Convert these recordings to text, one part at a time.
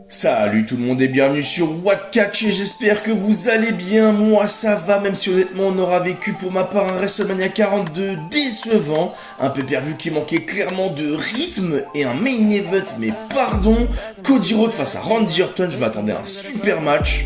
Salut tout le monde et bienvenue sur What Catch et j'espère que vous allez bien, moi ça va, même si honnêtement on aura vécu pour ma part un WrestleMania 42 décevant, un pay-per-view qui manquait clairement de rythme et un main event, mais pardon, Cody Rhodes face à Randy Orton, je m'attendais à un super match,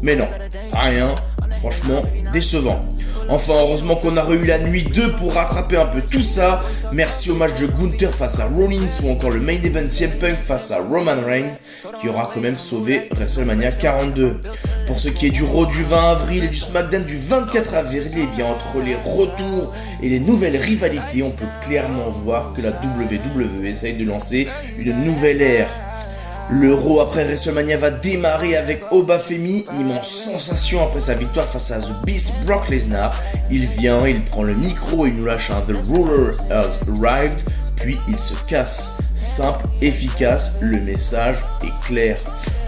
mais non, rien, franchement décevant. Enfin, heureusement qu'on a eu la nuit 2 pour rattraper un peu tout ça. Merci au match de Gunther face à Rollins ou encore le main event CM Punk face à Roman Reigns qui aura quand même sauvé WrestleMania 42. Pour ce qui est du Raw du 20 avril et du SmackDown du 24 avril, et bien entre les retours et les nouvelles rivalités, on peut clairement voir que la WWE essaye de lancer une nouvelle ère. Le Raw après WrestleMania va démarrer avec Obafemi, immense sensation après sa victoire face à The Beast Brock Lesnar. Il vient, il prend le micro et nous lâche un The Ruler has arrived, puis il se casse. Simple, efficace, le message est clair.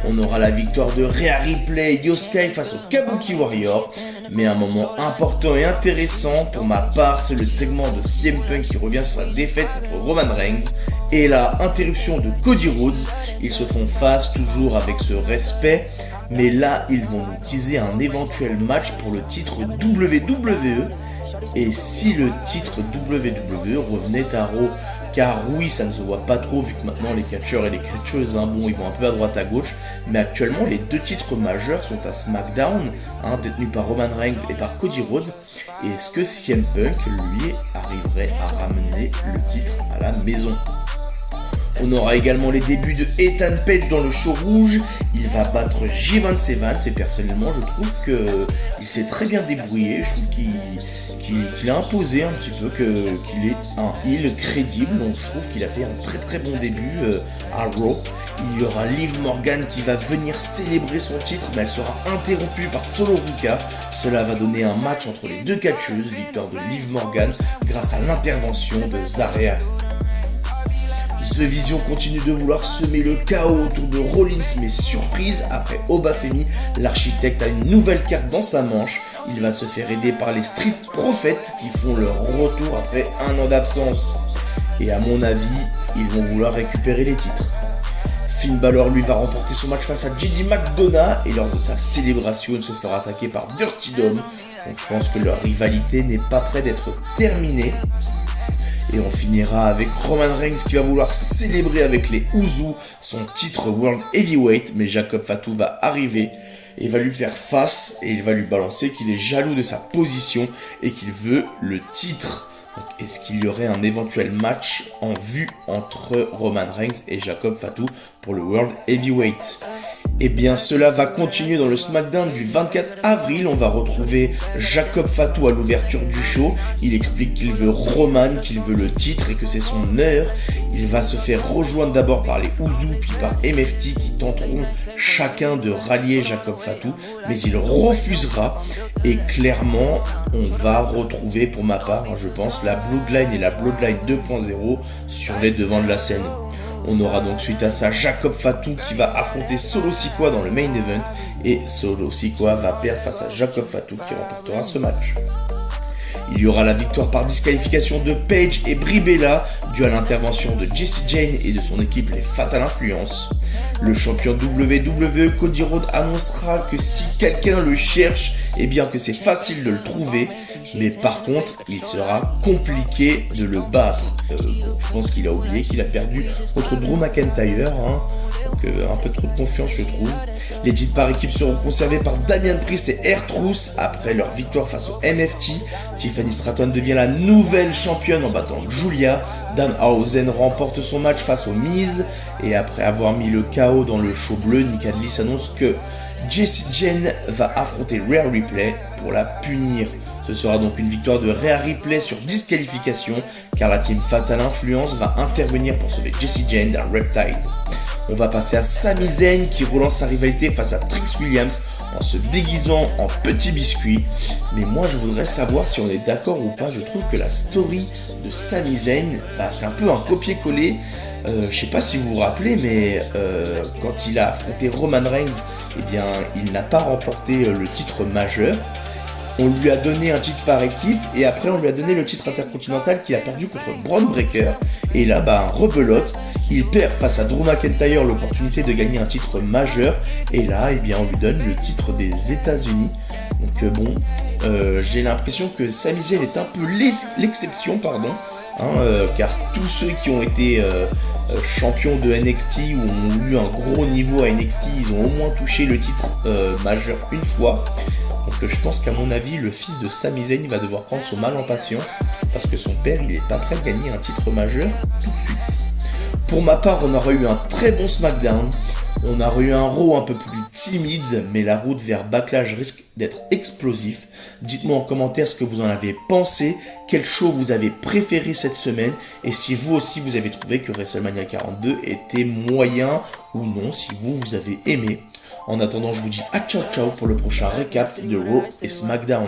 On aura la victoire de Rhea Ripley et Io Sky face au Kabuki Warrior. Mais un moment important et intéressant pour ma part, c'est le segment de CM Punk qui revient sur sa défaite contre Roman Reigns. Et la interruption de Cody Rhodes. Ils se font face toujours avec ce respect. Mais là, ils vont nous teaser un éventuel match pour le titre WWE. Et si le titre WWE revenait à Raw? Car oui, ça ne se voit pas trop vu que maintenant les catcheurs et les catcheuses, ils vont un peu à droite à gauche. Mais actuellement, les deux titres majeurs sont à SmackDown, détenus par Roman Reigns et par Cody Rhodes. Et est-ce que CM Punk, lui, arriverait à ramener le titre à la maison? On aura également les débuts de Ethan Page dans le show rouge. Il va battre J. Vance Evans et personnellement je trouve qu'il s'est très bien débrouillé. Je trouve qu'il a imposé un petit peu qu'il est un heel crédible. Donc je trouve qu'il a fait un très très bon début à Raw. Il y aura Liv Morgan qui va venir célébrer son titre, mais elle sera interrompue par Solo Ruka. Cela va donner un match entre les deux catcheuses, victoire de Liv Morgan grâce à l'intervention de Zarya. The Vision continue de vouloir semer le chaos autour de Rollins, mais surprise, après Obafemi, l'architecte a une nouvelle carte dans sa manche. Il va se faire aider par les Street Profits qui font leur retour après un an d'absence. Et à mon avis, ils vont vouloir récupérer les titres. Finn Balor lui va remporter son match face à JD McDonough et lors de sa célébration, il se fera attaquer par Dirty Dom. Donc je pense que leur rivalité n'est pas près d'être terminée. Et on finira avec Roman Reigns qui va vouloir célébrer avec les Usos son titre World Heavyweight. Mais Jacob Fatu va arriver et va lui faire face et il va lui balancer qu'il est jaloux de sa position et qu'il veut le titre. Donc, est-ce qu'il y aurait un éventuel match en vue entre Roman Reigns et Jacob Fatu pour le World Heavyweight? Eh bien, cela va continuer dans le SmackDown du 24 avril. On va retrouver Jacob Fatu à l'ouverture du show. Il explique qu'il veut Roman, qu'il veut le titre et que c'est son heure. Il va se faire rejoindre d'abord par les Usos puis par MFT qui tenteront chacun de rallier Jacob Fatu. Mais il refusera. Et clairement, on va retrouver pour ma part, je pense, la Bloodline et la Bloodline 2.0 sur les devants de la scène. On aura donc suite à ça Jacob Fatu qui va affronter Solo Sikoa dans le main event et Solo Sikoa va perdre face à Jacob Fatu qui remportera ce match. Il y aura la victoire par disqualification de Paige et Brie Bella due à l'intervention de Jessie Jane et de son équipe les Fatal Influence. Le champion WWE Cody Rhodes annoncera que si quelqu'un le cherche, eh bien que c'est facile de le trouver, mais par contre il sera compliqué de le battre. Je pense qu'il a oublié qu'il a perdu contre Drew McIntyre, donc un peu trop de confiance je trouve. Les titres par équipe seront conservés par Damian Priest et R-Truth après leur victoire face au MFT. Tiffany Stratton devient la nouvelle championne en battant Julia. Danhausen remporte son match face au Miz. Et après avoir mis le chaos dans le show bleu, Nick Aldis annonce que Jessie Jane va affronter Rhea Ripley pour la punir. Ce sera donc une victoire de Rhea Ripley sur disqualification car la team Fatal Influence va intervenir pour sauver Jessie Jane d'un Riptide. On va passer à Sami Zayn qui relance sa rivalité face à Trix Williams en se déguisant en petit biscuit. Mais moi je voudrais savoir si on est d'accord ou pas. Je trouve que la story de Sami Zayn, c'est un peu un copier-coller. Je sais pas si vous vous rappelez, mais quand il a affronté Roman Reigns, eh bien il n'a pas remporté le titre majeur. On lui a donné un titre par équipe et après on lui a donné le titre intercontinental qu'il a perdu contre Braun Breaker. Et là, rebelote, Il perd face à Drew McIntyre l'opportunité de gagner un titre majeur. Et là, eh bien, on lui donne le titre des États-Unis. Donc bon, j'ai l'impression que Sami Zayn est un peu l'exception, pardon. Car tous ceux qui ont été champions de NXT ou ont eu un gros niveau à NXT, ils ont au moins touché le titre majeur une fois. Donc je pense qu'à mon avis, le fils de Sami Zayn va devoir prendre son mal en patience parce que son père, il est pas prêt à gagner un titre majeur tout de suite. Pour ma part, on aurait eu un très bon SmackDown. On aurait eu un Raw un peu plus timide, mais la route vers Backlash risque d'être explosif. Dites-moi en commentaire ce que vous en avez pensé, quel show vous avez préféré cette semaine, et si vous aussi vous avez trouvé que WrestleMania 42 était moyen ou non, si vous avez aimé. En attendant, je vous dis à ciao ciao pour le prochain récap de Raw et SmackDown.